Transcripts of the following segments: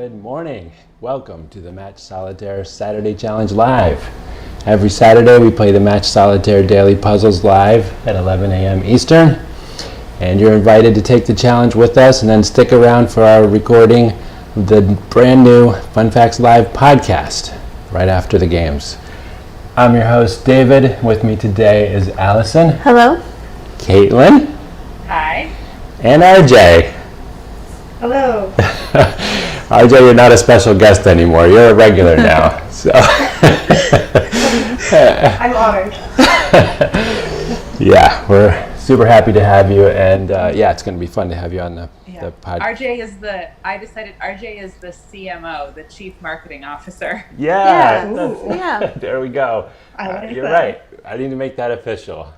Good morning. Welcome to the Match Solitaire Saturday Challenge Live. Every Saturday we play the Match Solitaire Daily Puzzles live at 11 a.m. Eastern. And you're invited to take the challenge with us and then stick around for our recording of the brand new Fun Facts Live podcast right after the games. I'm your host, David. With me today is Allison. Hello. Caitlin. Hi. And RJ. Hello. RJ, you're not a special guest anymore. You're a regular now. So I'm honored. Yeah, we're super happy to have you, and it's going to be fun to have you on the podcast. I decided RJ is the CMO, the Chief Marketing Officer. Yeah. There we go. I like you're that. right. I need to make that official.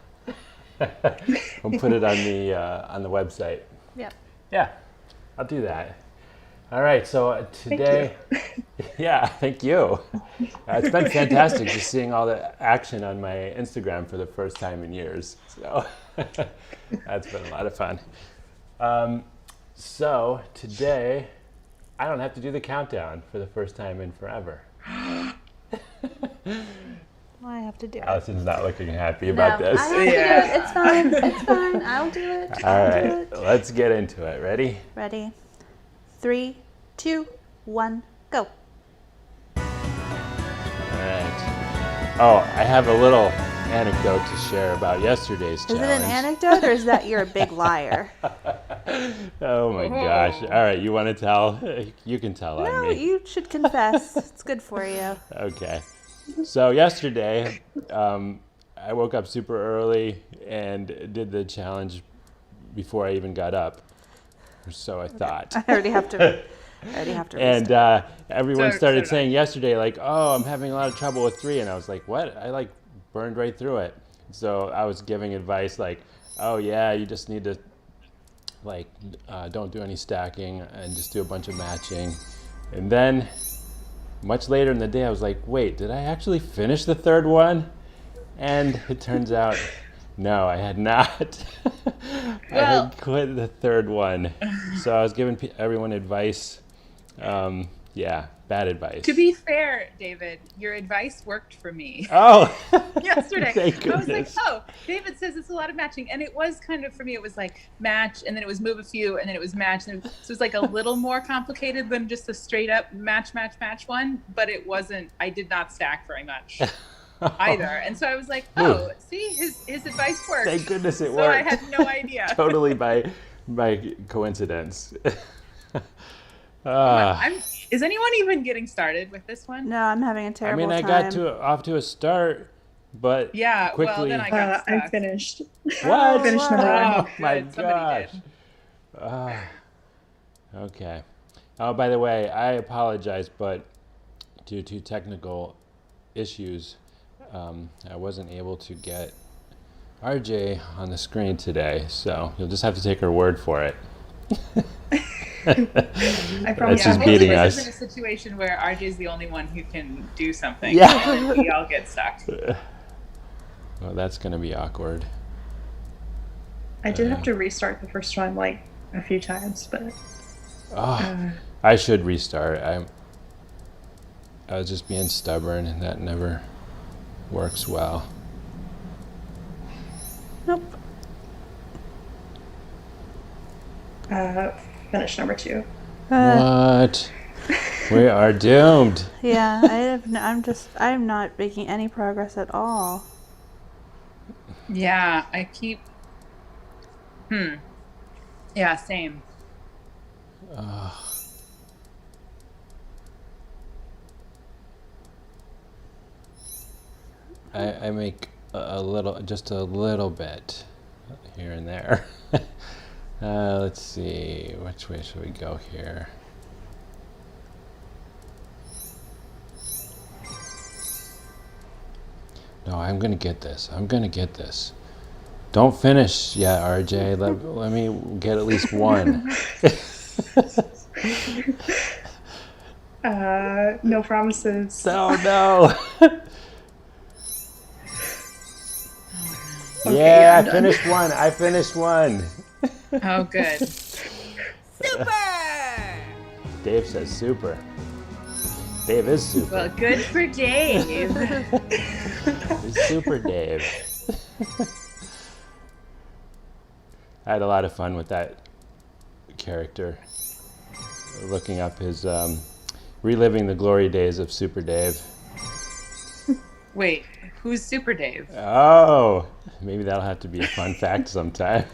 We'll put it on the website. Yep. Yeah, I'll do that. All right, so today, thank you. It's been fantastic just seeing all the action on my Instagram for the first time in years. So that's been a lot of fun. So today, I don't have to do the countdown for the first time in forever. I have to do it. Allison's not looking happy about this. I have to do it. It's fine. It's fine. I'll do it. All right, let's get into it. Ready? Ready. 3, 2, 1, go. All right. Oh, I have a little anecdote to share about yesterday's challenge. Is it an anecdote or is that you're a big liar? Oh my gosh. All right, you want to tell? You can tell on No, me. you should confess. It's good for you. Okay. So yesterday, I woke up super early and did the challenge before I even got up. So I thought. I already have to And everyone So started did I. saying yesterday, like, oh, I'm having a lot of trouble with 3. And I was like, what? I burned right through it. So I was giving advice like, oh yeah, you just need to don't do any stacking and just do a bunch of matching. And then much later in the day, I was like, wait, did I actually finish the third one? And it turns out, no, I had not. I had quit the third one. So I was giving everyone advice. Bad advice. To be fair, David, your advice worked for me Oh, yesterday. thank I was like, goodness. oh, David says it's a lot of matching. And it was kind of, for me, it was like match, and then it was move a few, and then it was match. And so it was like a little more complicated than just a straight up match one. But it wasn't, I did not stack very much either. And so I was like, oh, see, his advice worked. Thank goodness it So worked. I had no idea. Totally by coincidence. Is anyone even getting started with this one? No, I'm having a I terrible mean, I time. got off to a start, but Yeah, quickly. well, then I got stuck. I finished. What? Finished number Oh, one. My good. Somebody gosh. did. Okay. Oh, by the way, I apologize, but due to technical issues, I wasn't able to get RJ on the screen today, so you'll just have to take her word for it. I promise. She's Hopefully beating this us. isn't a situation where RJ is the only one who can do something. Yeah. And we all get stuck. Well, that's going to be awkward. I did have to restart the first one like a few times, but I should restart. I was just being stubborn, and that never works well. Nope. finished number 2. What? We are doomed. Yeah, I'm not making any progress at all. Yeah, I keep. Yeah, same. I make just a little bit here and there. Let's see, which way should we go here? No, I'm gonna get this. Don't finish yet, RJ. Let me get at least one. No promises. Oh no. Okay, Yeah, I'm done. I finished one. Oh, good. Super! Dave says super. Dave is super. Well, good for Dave. He's super Dave. I had a lot of fun with that character. Looking up his, reliving the glory days of Super Dave. Wait, who's Super Dave? Oh, maybe that'll have to be a fun fact sometime.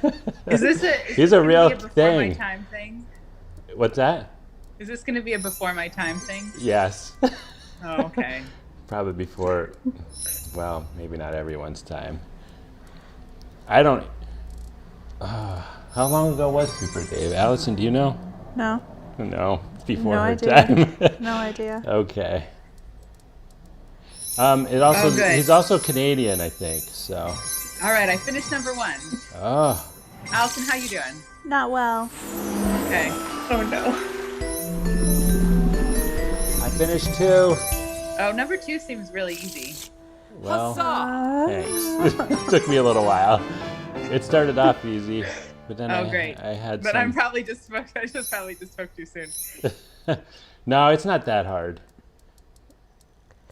Is this He's a gonna real be before thing. my time thing? What's that? Is this going to be a before my time thing? Yes. Oh, okay. Probably before, well, maybe not everyone's time. I don't, how long ago was Super Dave? Allison, do you know? No. No, before No her idea. time. No idea. Okay. It also Oh, good. he's also Canadian, I think. So. All right, I finished number 1. Oh. Allison, how you doing? Not well. Okay. Oh no. I finished 2. Oh, number 2 seems really easy. Well, thanks. It took me a little while. It started off easy, but then Oh, great. I had But some. I probably just spoke too soon. No, it's not that hard.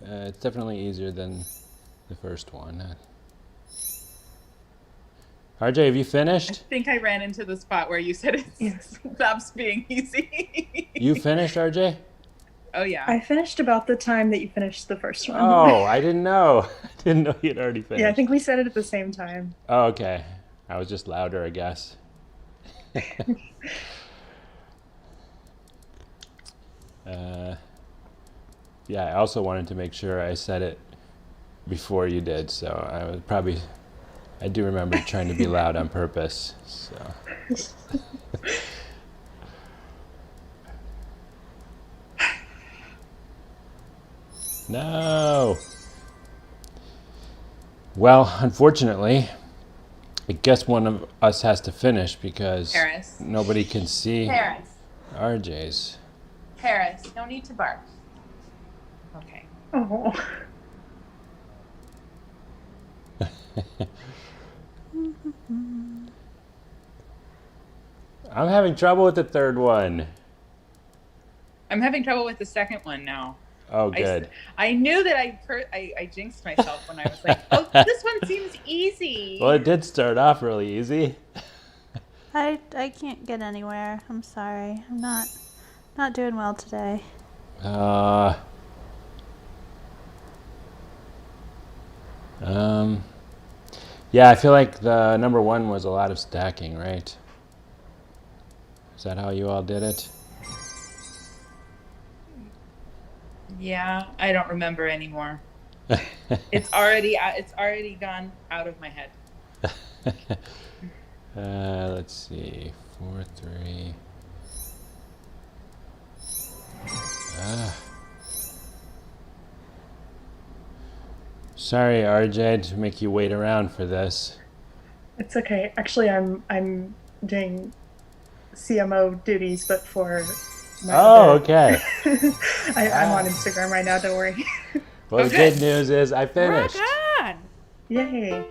It's definitely easier than the first one. RJ, have you I finished? think I ran into the spot where you said it Yes. stops being easy. You finished, RJ? Oh, yeah. I finished about the time that you finished the first one. Oh, I didn't know. I didn't know you'd already finished. Yeah, I think we said it at the same time. Oh, okay. I was just louder, I guess. Yeah, I also wanted to make sure I said it before you did, so I do remember trying to be loud on purpose, so. No. Well, unfortunately, I guess one of us has to finish because Paris. nobody can see Paris. RJ's. Paris. No need to bark. Okay. Oh. I'm having trouble with the third one. I'm having trouble with the second one now. Oh, good. I knew that I jinxed myself when I was like, oh, this one seems easy. Well, it did start off really easy. I can't get anywhere. I'm sorry. I'm not doing well today. Yeah, I feel like the number 1 was a lot of stacking, right? Is that how you all did it? Yeah, I don't remember anymore. It's already gone out of my head. Let's see, 4, 3. Sorry, RJ, to make you wait around for this. It's okay. Actually, I'm doing CMO duties, but for my Oh, other- okay. I'm on Instagram right now. Don't worry. Well, the Okay. good news is I finished. God. Yay!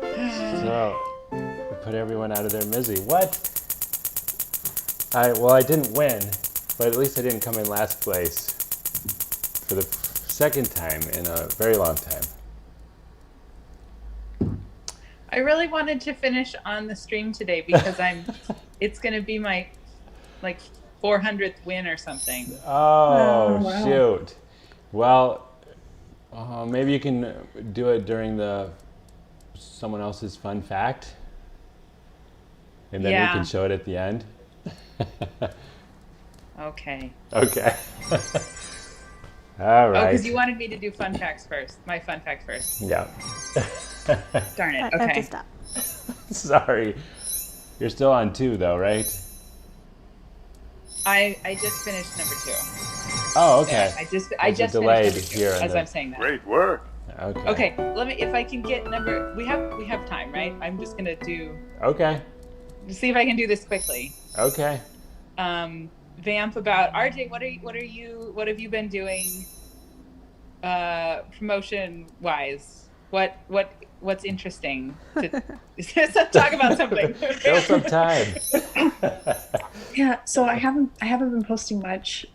So, we put everyone out of their misery. What? I didn't win, but at least I didn't come in last place for the second time in a very long time. I really wanted to finish on the stream today because it's going to be my like 400th win or something. Oh, wow. shoot. Well, maybe you can do it during someone else's fun fact, and then we Yeah. can show it at the end. Okay. Okay. All Oh, right. because you wanted me to do fun facts first. My fun fact first. Yeah. Darn I it. have to Okay. stop. Sorry. You're still on 2, though, right? I just finished number 2. Oh, okay. I just There's a finished delay number 2 here and as then. I'm saying that. Great work. Okay. Okay, let me if I can get number. We have time, right? I'm just gonna Okay. see if I can do this quickly. Okay. Vamp about RJ. What have you been doing? Promotion wise, what's interesting? To talk about something. Still some time. Yeah, so I haven't been posting much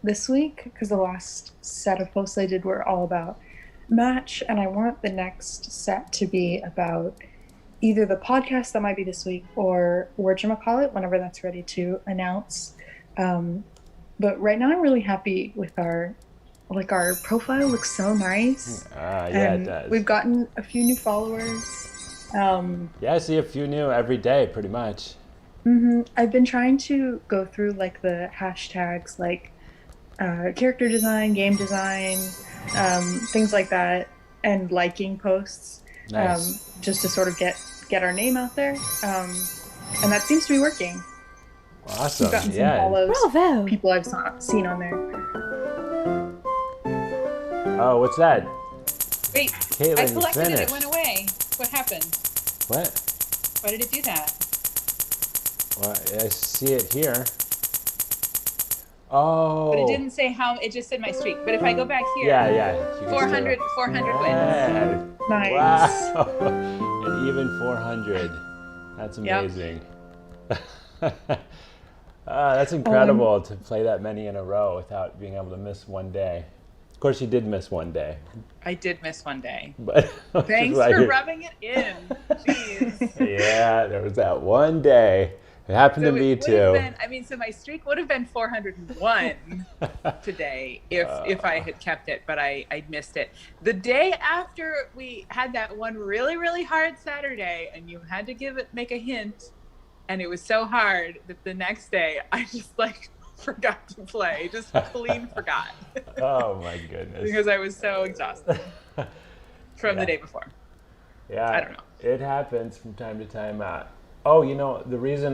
this week because the last set of posts I did were all about Match, and I want the next set to be about either the podcast that might be this week or whatchamacallit, whenever that's ready to announce. Um, but right now I'm really happy with our profile looks so nice. Yeah, it And does. we've gotten a few new followers. Yeah, I see a few new every day, pretty much. I've been trying to go through like the hashtags like character design, game design, things like that, and liking posts, Nice. just to sort of get our name out there. And that seems to be working. Awesome. We've gotten some Yeah. follows, Bravo. people I've seen on there. Oh, what's that? Wait, Caitlin, I you selected it. It finished. went away. What happened? What? Why did it do that? Well, I see it here. Oh. But it didn't say how. It just said my streak. But if I go back here, Yeah. You can 400 wins. Yeah. Nice. Wow. And even 400. That's Yep. amazing. That's incredible to play that many in a row without being able to miss one day. Of course, you did miss one day, I did miss one day. but Thanks for rubbing it in. Jeez. Yeah, there was that one day. It happened to me it would have too. been, I mean, so my streak would have been 401 today if I had kept it, but I missed it. The day after we had that one really, really hard Saturday, and you had to make a hint, and it was so hard that the next day I just forgot to play, just clean forgot. Oh my goodness. Because I was so exhausted from the day before. Yeah, I don't know. It happens from time to time. Oh, the reason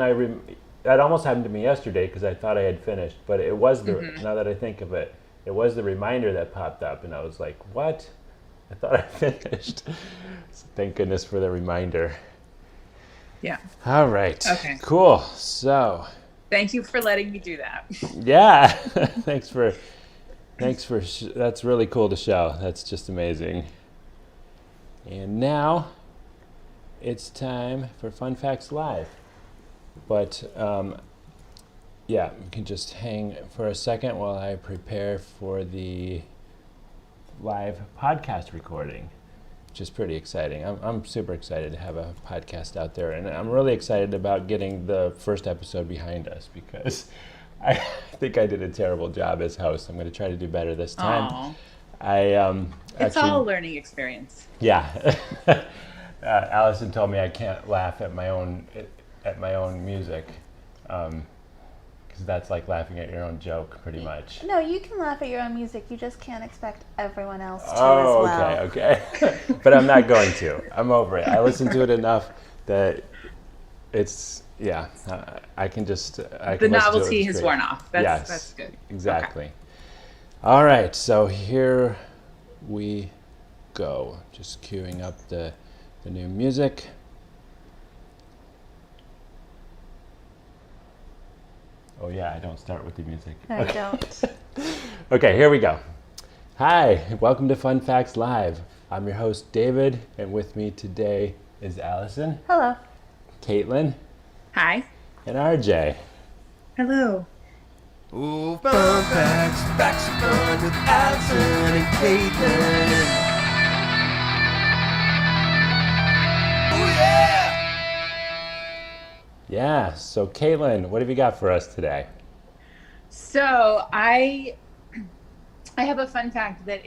that almost happened to me yesterday because I thought I had finished, but it was now that I think of it, it was the reminder that popped up, and I was like, "What? I thought I finished." So thank goodness for the reminder. Yeah. All right. Okay. Cool. So. Thank you for letting me do that. Yeah. Thanks for. That's really cool to show. That's just amazing. And now, it's time for Fun Facts Live. But yeah, you can just hang for a second while I prepare for the live podcast recording, which is pretty exciting. I'm super excited to have a podcast out there, and I'm really excited about getting the first episode behind us because I think I did a terrible job as host. I'm going to try to do better this time. Aww. It's Actually, all a learning experience. yeah. Allison told me I can't laugh at my own music, because that's like laughing at your own joke, pretty much. No, you can laugh at your own music. You just can't expect everyone else to Oh, as well. okay. But I'm not going to. I'm over it. I listened to it enough that it's I can just The listen to it novelty has straight. worn off. That's good. Exactly. Okay. All right, so here we go. Just queuing up the new music. Oh yeah, I don't start with the music. No, don't. Okay, here we go. Hi, welcome to Fun Facts Live. I'm your host, David, and with me today is Allison, Hello. Caitlin, Hi. and RJ. Hello. Ooh, fun facts, facts are fun with Allison and Caitlin. Oh yeah! Yeah, so Caitlin, what have you got for us today? So I have a fun fact that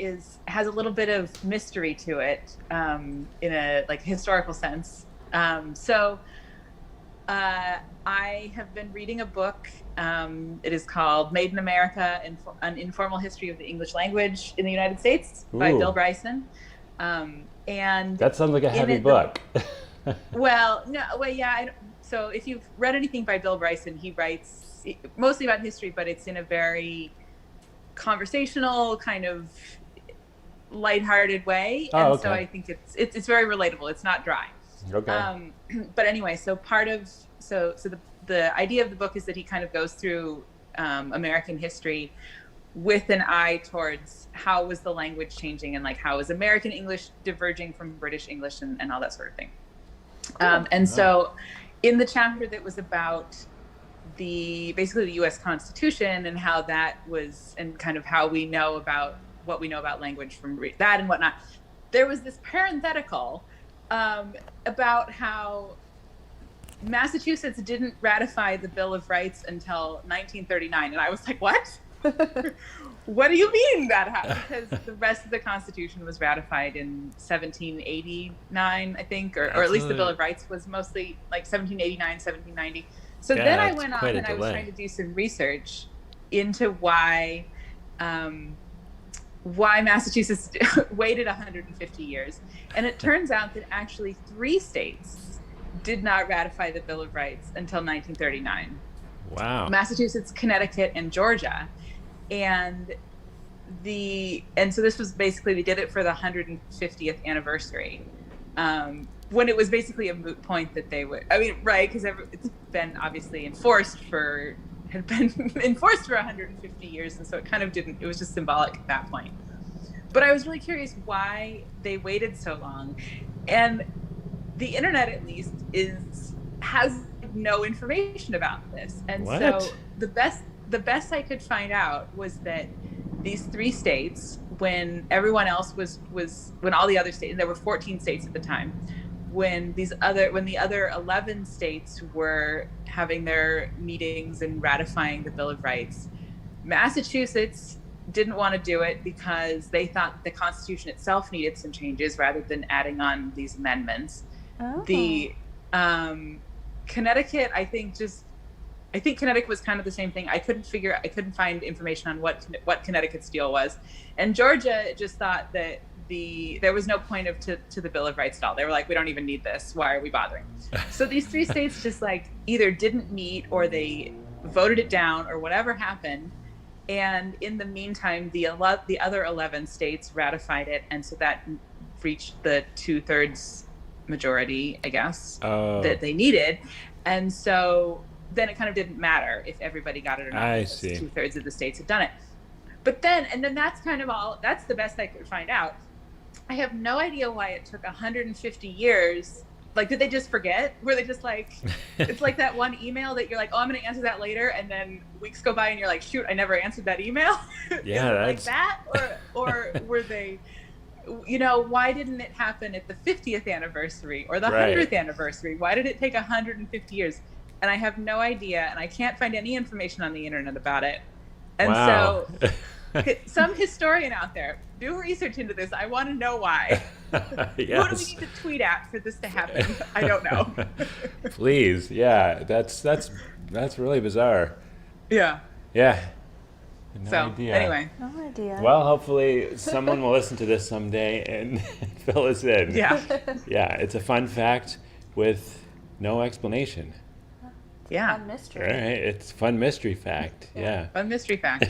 has a little bit of mystery to it, in a historical sense. I have been reading a book. It is called Made in America, An Informal History of the English Language in the United States by Ooh. Bill Bryson. And That sounds like a heavy book. So if you've read anything by Bill Bryson, he writes mostly about history, but it's in a very conversational, kind of lighthearted way. Oh, and okay. so I think it's very relatable. It's not dry. Okay. But anyway, so the idea of the book is that he kind of goes through American history with an eye towards how was the language changing and how is American English diverging from British English and all that sort of thing. So in the chapter that was about basically the U.S. Constitution and how that was, and kind of how we know about what we know about language from that and whatnot. There was this parenthetical about how Massachusetts didn't ratify the Bill of Rights until 1939, and I was like, what? What do you mean that happened? Because the rest of the Constitution was ratified in 1789, I think, or at least the Bill of Rights was mostly like 1789, 1790. So Yeah, then I that's went on quite a and I was delay. trying to do some research into why Massachusetts waited 150 years. And it turns out that actually 3 states did not ratify the Bill of Rights until 1939. Wow. Massachusetts, Connecticut, and Georgia. And so this was basically, they did it for the 150th anniversary. When it was basically a moot point that they would, I mean, right, because it's been obviously had been enforced for 150 years, and so it kind of didn't, it was just symbolic at that point. But I was really curious why they waited so long. And the internet, at least, has no information about this. And What? so the best I could find out was that these 3 states, when everyone else when all the other states, there were 14 states at the time, when the other 11 states were having their meetings and ratifying the Bill of Rights, Massachusetts didn't want to do it because they thought the Constitution itself needed some changes rather than adding on these amendments. Oh. The Connecticut, I think Connecticut was kind of the same thing. I couldn't find information on what Connecticut's deal was. And Georgia just thought that there was no point to the Bill of Rights at all. They were like, we don't even need this. Why are we bothering? So these 3 states just like either didn't meet, or they voted it down, or whatever happened. And in the meantime, the other 11 states ratified it. And so that reached the 2/3 majority, I guess, that they needed. And so then it kind of didn't matter if everybody got it or not. I see. 2/3 of the states had done it. But then that's kind of all, that's the best I could find out. I have no idea why it took 150 years. Like, did they just forget? Were they just like, it's like that one email that you're like, oh, I'm going to answer that later. And then weeks go by and you're like, shoot, I never answered that email. Yeah, like that. Or were they, why didn't it happen at the 50th anniversary or the 100th anniversary? Why did it take 150 years? And I have no idea. And I can't find any information on the internet about it. And Wow. so some historian out there, do research into this. I want to know why. Yes. Who do we need to tweet at for this to happen? I don't know. Please, yeah, that's really bizarre. Yeah. Yeah. No So idea. anyway, No idea. Well, hopefully someone will listen to this someday and fill us in. yeah, Yeah, it's a fun fact with no explanation. yeah. Fun mystery. All right, it's a fun mystery fact. Yeah. Fun mystery fact.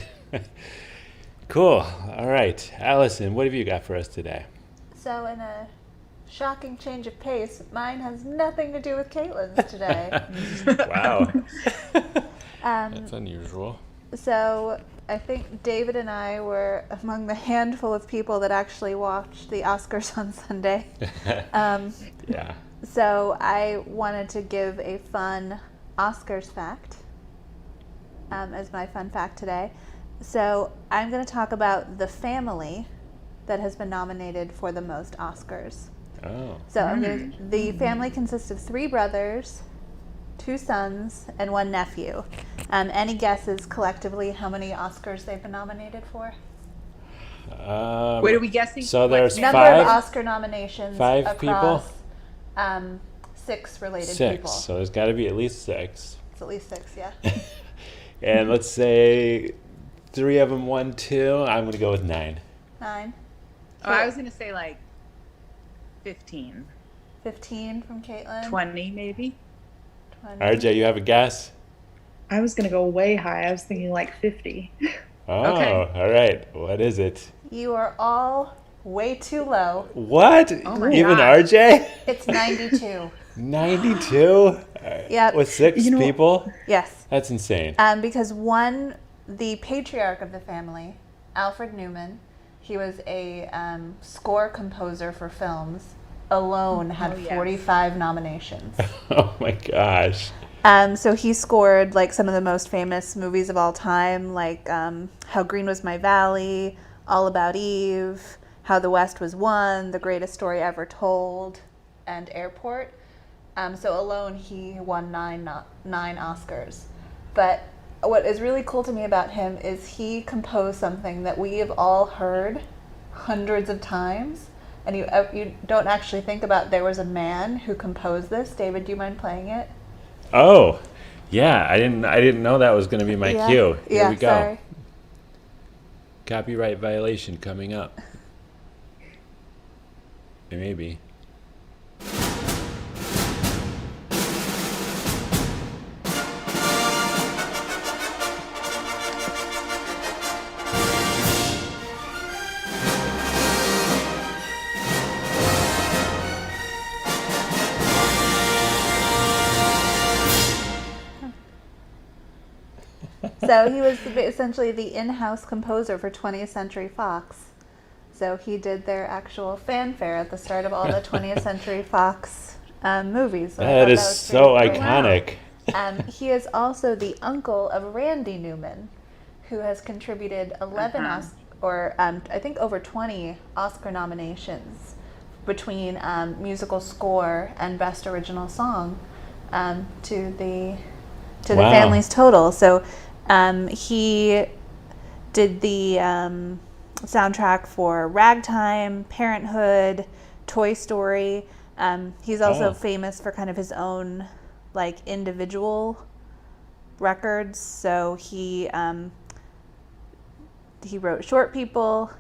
Cool. All right, Allison, what have you got for us today? So, in a shocking change of pace, mine has nothing to do with Caitlin's today. Wow. Um, That's unusual. So, I think David and I were among the handful of people that actually watched the Oscars on Sunday. Yeah. So, I wanted to give a fun Oscars fact as my fun fact today. So, I'm going to talk about the family that has been nominated for the most Oscars. Oh. So, the family consists of 3 brothers, 2 sons, and 1 nephew. Any guesses collectively how many Oscars they've been nominated for? Wait, are we guessing? So there's Number 5? of Oscar nominations 5 across 6 related 6. people. So there's got to be at least 6. It's at least 6, yeah. And let's say 3 of them won 2. I'm going to go with 9. 9. Oh, I was going to say like 15, 15 from Caitlin. 20 maybe. 20. RJ, you have a guess? I was gonna go way high. I was thinking like 50. Oh, Okay. all right. What is it? You are all way too low. What? Oh my Even God. RJ? It's 92. 92? Yep. With 6 people? Yes. That's insane. Because the patriarch of the family, Alfred Newman, he was a score composer for films, alone had yes. 45 nominations. Oh my gosh. So he scored like some of the most famous movies of all time, like How Green Was My Valley, All About Eve, How the West Was Won, The Greatest Story Ever Told, and Airport. So alone, he won nine Oscars. But what is really cool to me about him is he composed something that we have all heard hundreds of times, and you don't actually think about there was a man who composed this. David, do you mind playing it? Oh, yeah. I didn't know that was going to be my cue. Here we go. Sorry. Copyright violation coming up. Maybe. So he was essentially the in-house composer for 20th Century Fox. So he did their actual fanfare at the start of all the 20th Century Fox movies. So I That thought is was so pretty cool. iconic. He is also the uncle of Randy Newman, who has contributed 11 I think over 20 Oscar nominations between musical score and best original song to the Wow. family's total. So he did the soundtrack for Ragtime, Parenthood, Toy Story. He's also famous for kind of his own like individual records. So he wrote Short People,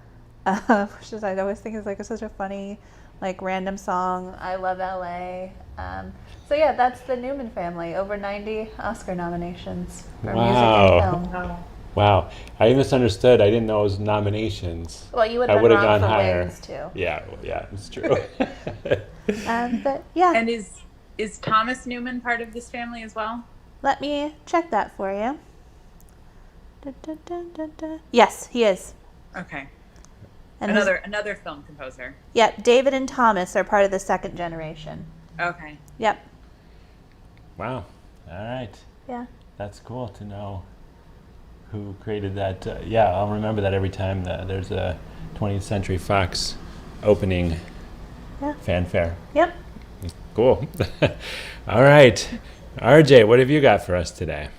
which is I always think is like such a funny like random song. I Love LA. So yeah, that's the Newman family. Over 90 Oscar nominations for music and film. Wow. Wow. I misunderstood. I didn't know it was nominations. Well, you would I have would been have wrong gone for higher. wins too. Yeah, it's true. But yeah, And is Thomas Newman part of this family as well? let me check that for you. Da, da, da, da, da. Yes, he is. Okay. And his- Another film composer. Yep, David and Thomas are part of the second generation. Okay. Yep. Wow. All right. Yeah. That's cool to know who created that. Yeah, I'll remember that every time there's a 20th Century Fox opening fanfare. Yep. Cool. All right. RJ, what have you got for us today?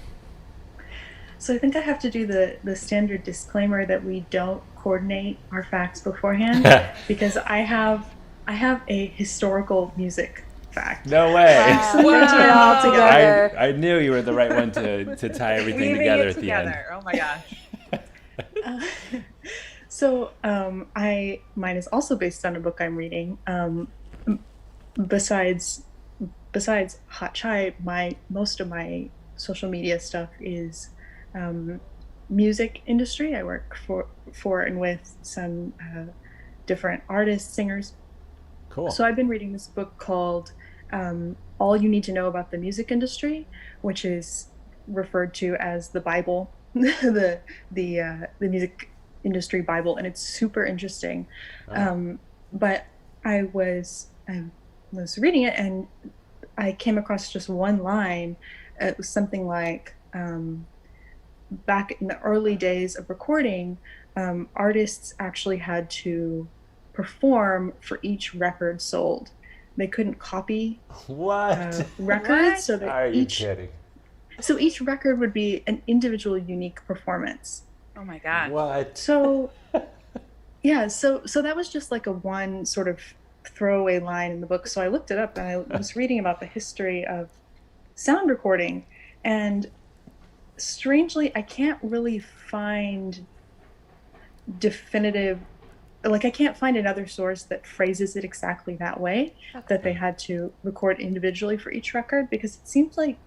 So I think I have to do the standard disclaimer that we don't coordinate our facts beforehand because I have a historical music fact. No way. So we're doing it all together. I knew you were the right one to tie everything Weaving together it at the end. together. Oh my gosh. So mine is also based on a book I'm reading. Besides Hot Chai, most of my social media stuff is music industry. I work for and with some different artists, singers. Cool. So I've been reading this book called All You Need to Know About the Music Industry, which is referred to as the Bible, the music industry Bible, and it's super interesting. But I was reading it and I came across just one line. It was something like, back in the early days of recording, artists actually had to perform for each record sold. They couldn't copy What? records, so Are that you kidding? so each record would be an individual, unique performance. Oh my god. What? So yeah, so that was just like a one sort of throwaway line in the book. So I looked it up and I was reading about the history of sound recording, and strangely, I can't really find definitive, like I can't find another source that phrases it exactly that way, that they had to record individually for each record, because it seems like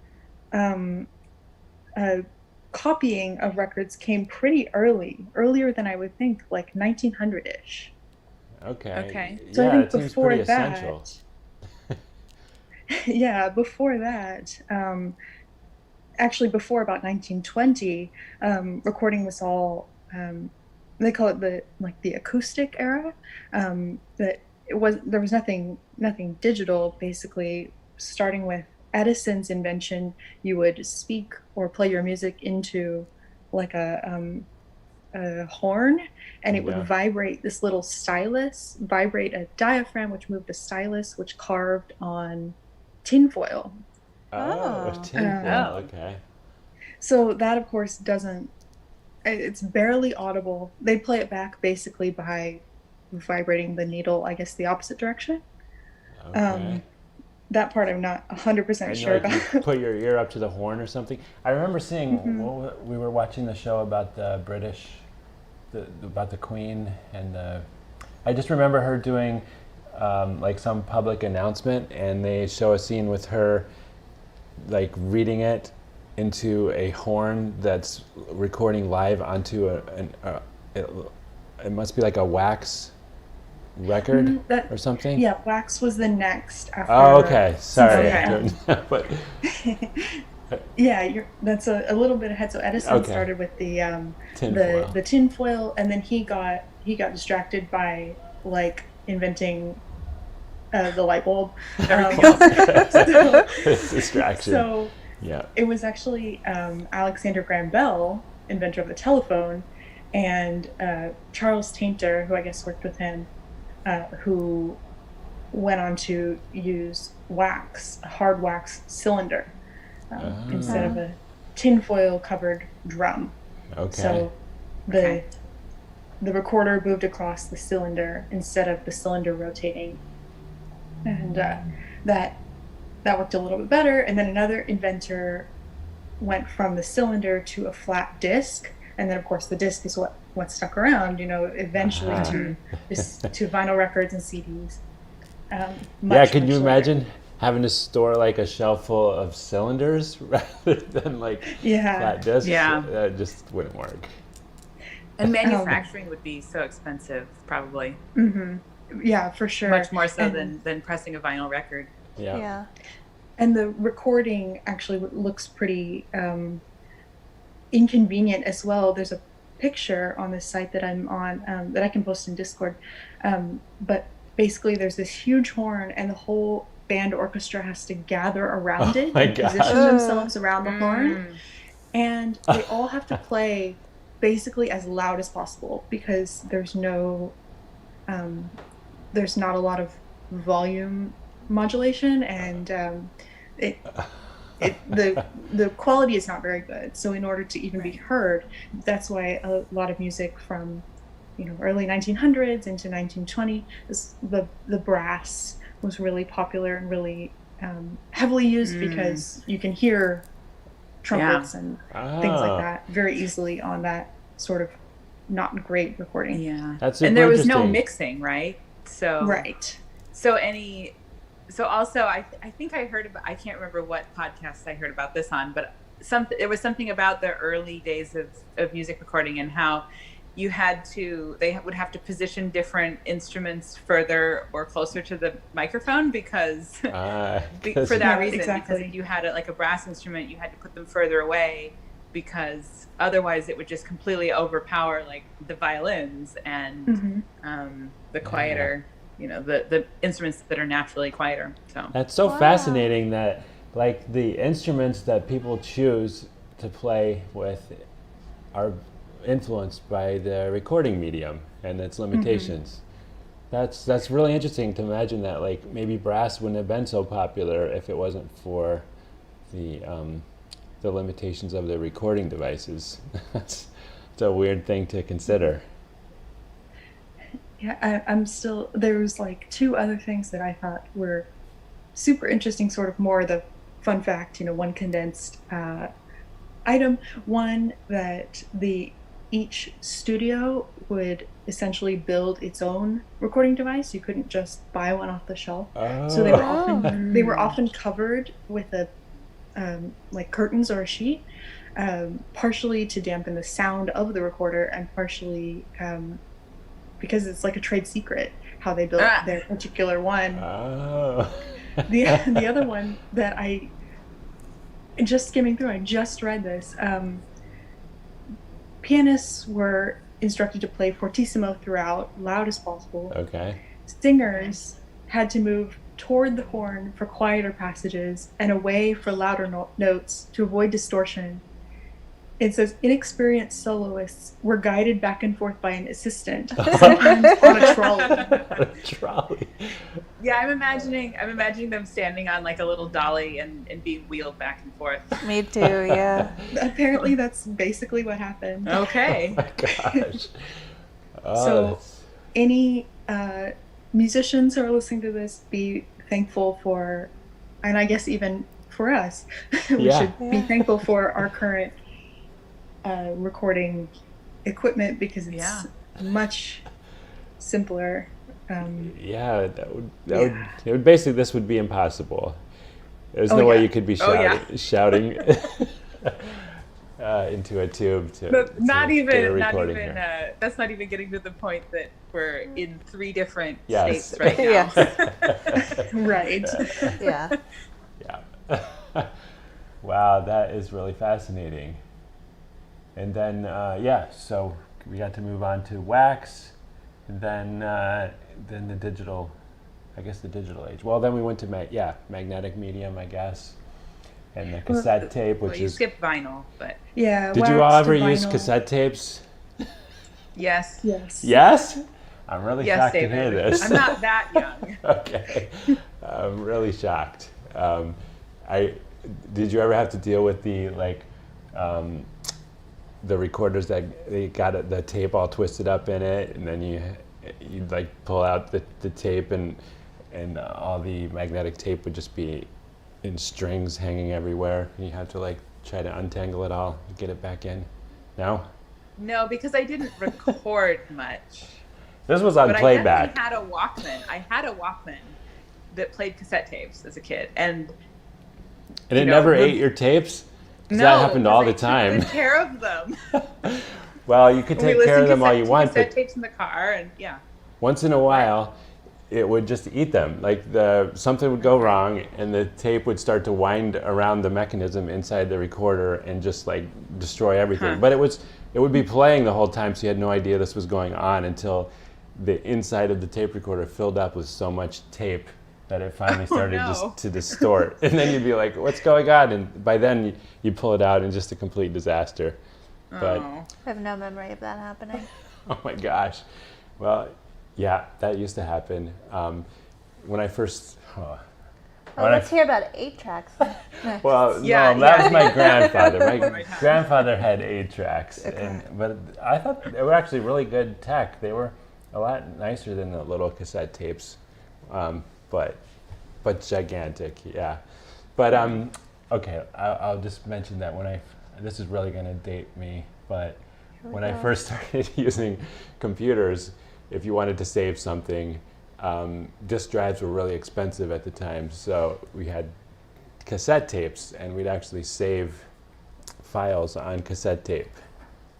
copying of records came pretty earlier than I would think, like 1900-ish. Okay. So Yeah, I think it seems before pretty that, essential. yeah, before that, actually before about 1920, recording was all, they call it the acoustic era. That there was nothing digital, basically, starting with Edison's invention, you would speak or play your music into like a horn, and it would Yeah. vibrate this little stylus, vibrate a diaphragm, which moved a stylus, which carved on tinfoil. Oh, Oh. tinfoil. Oh. Okay. So that, of course, doesn't, it's barely audible. They play it back basically by vibrating the needle, I guess, the opposite direction. Okay. That part I'm not 100% And sure like you about. put your ear up to the horn or something. I remember seeing we were watching the show about the British, about the Queen, and I just remember her doing like some public announcement, and they show a scene with her like reading it into a horn that's recording live onto it must be like a wax record That- or something. Yeah, wax was the next after. Oh, okay. Sorry. Okay. I don't know, but Yeah, that's a little bit ahead. So Edison Okay. started with the Tinfoil. the tinfoil, and then he got distracted by like inventing the light bulb. Distraction. So Yeah. it was actually Alexander Graham Bell, inventor of the telephone, and Charles Tainter, who I guess worked with him, who went on to use wax, a hard wax cylinder, instead of a tinfoil covered drum. Okay. So Okay. the recorder moved across the cylinder instead of the cylinder rotating, and that worked a little bit better. And then another inventor went from the cylinder to a flat disc, and then of course the disc is what stuck around, eventually to vinyl records and CDs. Yeah, Much, can much you later. imagine having to store like a shelf full of cylinders rather than like Yeah. flat discs? Yeah. That just wouldn't work. And manufacturing would be so expensive, probably. Yeah, for sure. Much more so And- than pressing a vinyl record. Yeah. Yeah. And the recording actually looks pretty inconvenient as well. There's a picture on this site that I'm on that I can post in Discord. But basically, there's this huge horn, and the whole band orchestra has to gather around it my and God. position themselves around the horn. Mm. And they all have to play basically as loud as possible because there's not a lot of volume modulation, and the quality is not very good. So in order to even be heard, that's why a lot of music from early 1900s into 1920, the brass was really popular and really heavily used because you can hear trumpets and things like that very easily on that sort of not great recording. Yeah. That's And super there was no interesting. mixing, right? So Right. So also I think I heard about, I can't remember what podcast I heard about this on, but it was something about the early days of music recording and how they would have to position different instruments further or closer to the microphone because for that reason, exactly. because if you had like a brass instrument, you had to put them further away because otherwise it would just completely overpower like the violins and the quieter, the instruments that are naturally quieter. So That's so Wow. fascinating that like the instruments that people choose to play with are influenced by the recording medium and its limitations. That's really interesting to imagine that like maybe brass wouldn't have been so popular if it wasn't for the limitations of the recording devices. It's a weird thing to consider. Yeah, I'm still, there was like two other things that I thought were super interesting, sort of more the fun fact, one condensed item. One, that each studio would essentially build its own recording device. You couldn't just buy one off the shelf. So they were often covered with like curtains or a sheet, partially to dampen the sound of the recorder, and partially because it's like a trade secret how they built their particular one. Oh. The other one that I just skimming through, I just read this. Pianists were instructed to play fortissimo throughout, loud as possible. Okay. Singers had to move toward the horn for quieter passages and away for louder notes to avoid distortion. It says inexperienced soloists were guided back and forth by an assistant, sometimes on a trolley. Trolley. Yeah, I'm imagining them standing on like a little dolly and being wheeled back and forth. Me too, yeah. Apparently, that's basically what happened. Okay. Oh my gosh. Oh, So- that's- Any musicians who are listening to this, be thankful for, and I guess even for us, we Yeah. should be thankful for our current recording equipment because it's Yeah. much simpler. yeah, Yeah. it would basically, this would be impossible. There's Oh, no way yeah. you could be Oh, yeah. shouting into a tube to But not get a even recording here. that's not even getting to the point that we're in 3 different Yes. states right now. Yes. Right. Yeah. Yeah. Wow, that is really fascinating. And then, so we got to move on to wax, and then the digital, I guess the digital age. Well, then we went to magnetic medium, I guess, and the cassette tape, Well, which you is. skipped vinyl, but Yeah. Did you all wax to ever use vinyl. cassette tapes? yes. Yes. Yes? I'm really Yes, shocked David. to hear this. I'm not that young. Okay. I'm really shocked. Did you ever have to deal with the recorders that they got the tape all twisted up in it, and then you'd like pull out the tape and all the magnetic tape would just be in strings hanging everywhere. You have to like try to untangle it all and get it back in. No? No, because I didn't record much. This was on But playback. I had a Walkman. I had a Walkman that played cassette tapes as a kid, and And it you know, never the- ate your tapes? 'Cause no, that happened all the because I took time. good care of them. Well, you could We take care of listened them all to you want, cassette but tapes in the car, and yeah. once in a while, it would just eat them. Like something would go wrong, and the tape would start to wind around the mechanism inside the recorder and just like destroy everything. Huh. But it would be playing the whole time, so you had no idea this was going on until the inside of the tape recorder filled up with so much tape that it finally started no. just to distort. And then you'd be like, "What's going on?" And by then you pull it out, and just a complete disaster. But Oh. I have no memory of that happening. oh my gosh. Well, yeah, that used to happen. When I first. Oh, When I let's hear about 8 tracks. next. Well, Yeah, no, that yeah, was my yeah. grandfather. My Right. grandfather had 8 tracks, Okay. but I thought they were actually really good tech. They were a lot nicer than the little cassette tapes, but gigantic, yeah. But okay, I'll just mention that this is really going to date me, but when I first started using computers, if you wanted to save something, disk drives were really expensive at the time, so we had cassette tapes, and we'd actually save files on cassette tape,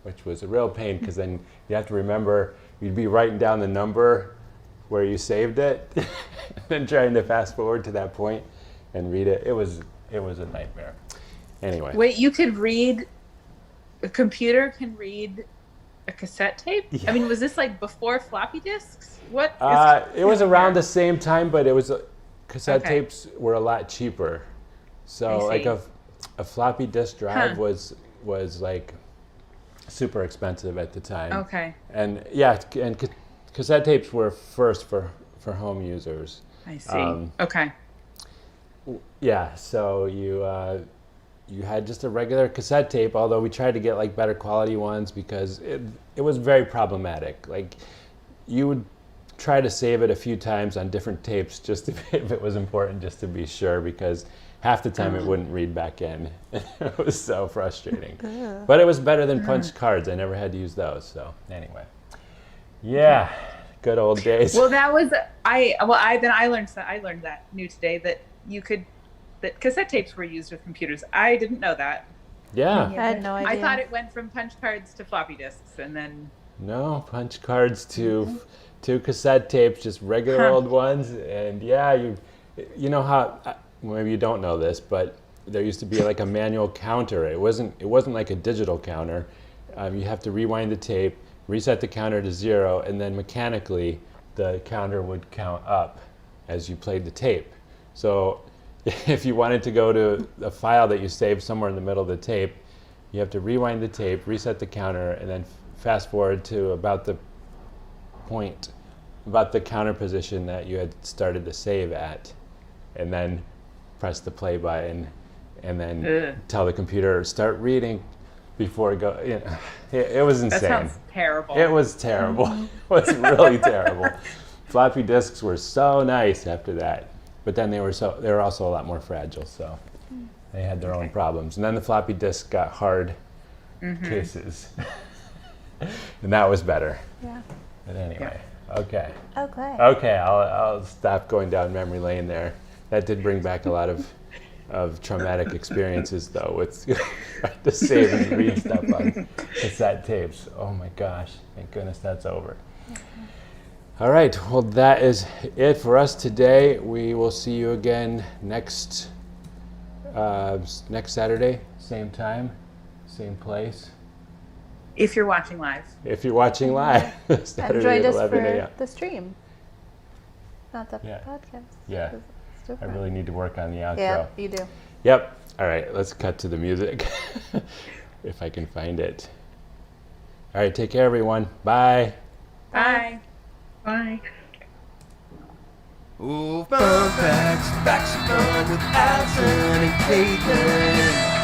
which was a real pain because then you have to remember, you'd be writing down the number where you saved it, and then trying to fast forward to that point and read it. It was a nightmare. Anyway. Wait, you could read, a computer can read a cassette tape? Yeah. I mean, was this like before floppy disks? What? It was around the same time, but it was cassette Okay. tapes were a lot cheaper. So I like see. a floppy disk drive Huh. was like super expensive at the time. Okay, And yeah, and cassette tapes were first for home users. I see. Um, Okay. Yeah, so you had just a regular cassette tape, although we tried to get like better quality ones because it was very problematic. Like you would try to save it a few times on different tapes just if it was important, just to be sure, because half the time it wouldn't read back in. It was so frustrating. But it was better than punch cards. I never had to use those. So anyway, yeah, good old days. Well, that was I learned that new today that cassette tapes were used with computers. I didn't know that. Yeah. I had no idea. I thought it went from punch cards to floppy disks, and then No, punch cards to cassette tapes, just regular old ones. And yeah, you know how, maybe you don't know this, but there used to be like a manual counter. It wasn't like a digital counter. You have to rewind the tape, reset the counter to 0, and then mechanically the counter would count up. as you played the tape. So if you wanted to go to a file that you saved somewhere in the middle of the tape, you have to rewind the tape, reset the counter, and then fast forward to about the point, about the counter position that you had started to save at, and then press the play button, and then tell the computer start reading before it go. You know, it was insane. That sounds terrible. It was terrible. It was really terrible. Floppy disks were so nice after that, but then they were also a lot more fragile, so they had their own problems. And then the floppy disk got hard cases, and that was better. Yeah. But anyway, okay. Okay. Okay, I'll stop going down memory lane there. That did bring back a lot of traumatic experiences, though, with trying to save and read stuff on cassette tapes. Oh my gosh, thank goodness that's over. All right, well, that is it for us today. We will see you again next Saturday, same time, same place. If you're watching live. If you're watching live, And Saturday join at us 11 for a.m. the stream, not the Yeah. podcast. Yeah, It's I different. really need to work on the outro. Yeah, you do. Yep. All right, let's cut to the music if I can find it. All right, take care, everyone. Bye. Bye. Bye. Ooh, fun facts, facts of fun with Allison and Caitlin.